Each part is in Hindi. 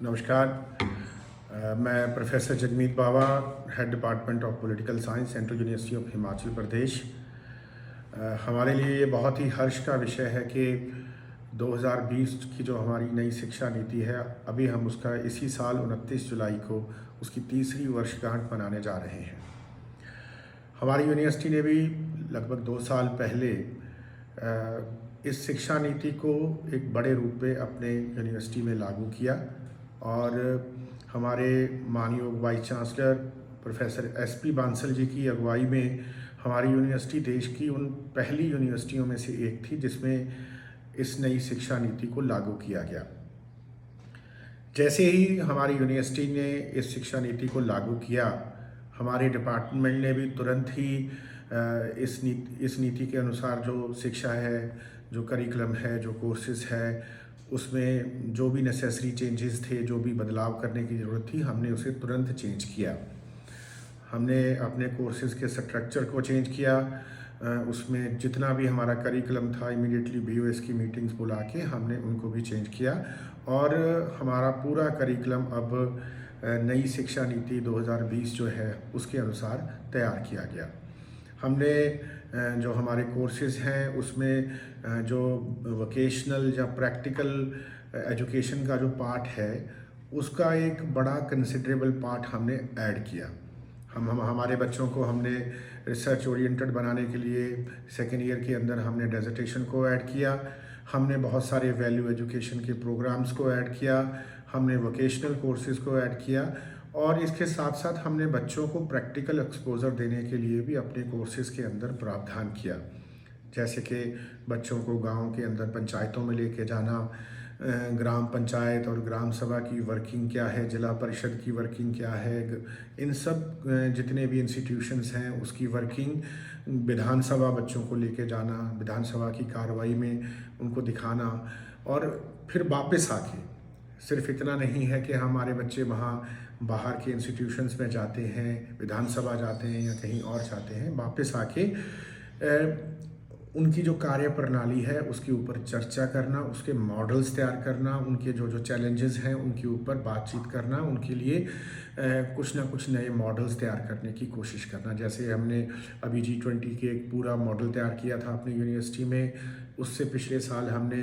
नमस्कार। मैं professor Jagmeet Bawa, head department of political science, central university of Himachal Pradesh. हमारे लिए ये बहुत ही हर्ष का विषय है कि 2020 की जो हमारी नई शिक्षा नीति है, अभी हम उसका इसी साल 29 जुलाई को उसकी तीसरी वर्षगांठ मनाने जा रहे हैं। हमारी यूनिवर्सिटी ने भी लगभग 2 साल पहले इस शिक्षा नीति को एक बड़े रूप में अपने यूनिवर्सिटी में लागू किया और हमारे माननीय vice chancellor professor SP Bansal ji की अगुवाई में हमारी यूनिवर्सिटी देश की उन पहली यूनिवर्सिटियों में से एक थी जिसमें इस नई शिक्षा नीति को लागू किया गया। जैसे ही हमारी यूनिवर्सिटी ने इस शिक्षा नीति को लागू किया, हमारे डिपार्टमेंट ने भी तुरंत ही इस नीति के अनुसार जो शिक्षा है, जो करिकुलम है, जो कोर्सेज है, उसमें जो भी नेसेसरी चेंजेस थे, जो भी बदलाव करने की ज़रूरत थी, हमने उसे तुरंत चेंज किया। हमने अपने कोर्सेज़ के स्ट्रक्चर को चेंज किया। उसमें जितना भी हमारा करिकुलम था, इमीडिएटली BOS की मीटिंग्स बुला के हमने उनको भी चेंज किया और हमारा पूरा करिकुलम अब नई शिक्षा नीति 2020 जो है उसके अनुसार तैयार किया गया। हमने जो हमारे कोर्सेज़ हैं उसमें जो वोकेशनल या प्रैक्टिकल एजुकेशन का जो पार्ट है उसका एक बड़ा कंसिडरेबल पार्ट हमने ऐड किया। हम हमारे बच्चों को हमने रिसर्च ओरिएंटेड बनाने के लिए सेकेंड ईयर के अंदर हमने डिसर्टेशन को ऐड किया। हमने बहुत सारे वैल्यू एजुकेशन के प्रोग्राम्स को ऐड किया। हमने वोकेशनल कोर्सेज़ को ऐड किया और इसके साथ साथ हमने बच्चों को प्रैक्टिकल एक्सपोजर देने के लिए भी अपने कोर्सेज़ के अंदर प्रावधान किया। जैसे कि बच्चों को गांव के अंदर पंचायतों में लेके जाना, ग्राम पंचायत और ग्राम सभा की वर्किंग क्या है, जिला परिषद की वर्किंग क्या है, इन सब जितने भी इंस्टीट्यूशंस हैं उसकी वर्किंग, विधानसभा बच्चों को लेके जाना, विधानसभा की कार्रवाई में उनको दिखाना और फिर वापस आके सिर्फ इतना नहीं है कि हमारे बच्चे वहाँ बाहर के इंस्टीट्यूशंस में जाते हैं, विधानसभा जाते हैं या कहीं और जाते हैं, वापस आके उनकी जो कार्य प्रणाली है उसके ऊपर चर्चा करना, उसके मॉडल्स तैयार करना, उनके जो चैलेंजेस हैं उनके ऊपर बातचीत करना, उनके लिए कुछ ना कुछ नए मॉडल्स तैयार करने की कोशिश करना। जैसे हमने अभी G20 के एक पूरा मॉडल तैयार किया था अपनी यूनिवर्सिटी में। उससे पिछले साल हमने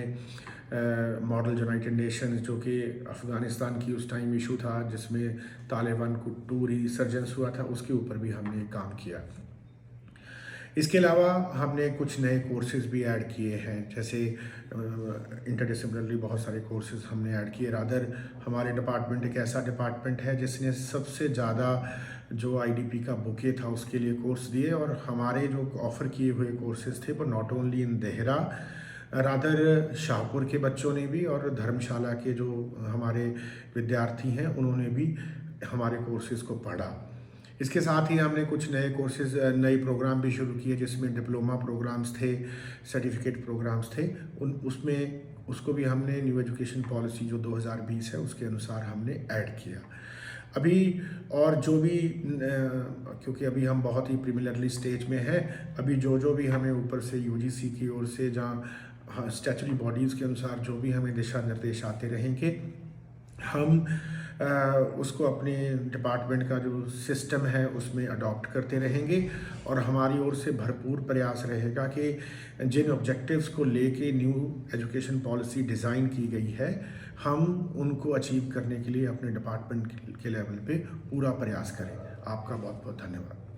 मॉडल यूनाइटेड नेशंस जो कि अफ़गानिस्तान की उस टाइम इशू था जिसमें तालिबान को टू रिसर्जेंस हुआ था, उसके ऊपर भी हमने काम किया। इसके अलावा हमने कुछ नए कोर्सेज़ भी ऐड किए हैं, जैसे इंटरडिसिप्लिनरी बहुत सारे कोर्सेज़ हमने ऐड किए। रादर हमारे डिपार्टमेंट एक ऐसा डिपार्टमेंट है जिसने सबसे ज़्यादा जो IDP का बुके था उसके लिए कोर्स दिए और हमारे जो ऑफ़र किए हुए कोर्सेज़ थे वो not only in Dehra, rather Shahpur के बच्चों ने भी और धर्मशाला के जो हमारे विद्यार्थी हैं उन्होंने भी हमारे कोर्सेज़ को पढ़ा। इसके साथ ही हमने कुछ नए कोर्सेज़, नए प्रोग्राम भी शुरू किए जिसमें डिप्लोमा प्रोग्राम्स थे, सर्टिफिकेट प्रोग्राम्स थे। उसको भी हमने न्यू एजुकेशन पॉलिसी जो 2020 है उसके अनुसार हमने ऐड किया। अभी और जो भी क्योंकि अभी हम बहुत ही प्रीलिमिनरी स्टेज में है, अभी जो भी हमें ऊपर से UGC की ओर से जहाँ स्टैट्यूटरी बॉडीज़ के अनुसार जो भी हमें दिशा निर्देश आते रहेंगे, हम उसको अपने डिपार्टमेंट का जो सिस्टम है उसमें अडॉप्ट करते रहेंगे और हमारी ओर से भरपूर प्रयास रहेगा कि जिन ऑब्जेक्टिव्स को लेके न्यू एजुकेशन पॉलिसी डिज़ाइन की गई है हम उनको अचीव करने के लिए अपने डिपार्टमेंट के लेवल पे पूरा प्रयास करें। आपका बहुत बहुत धन्यवाद।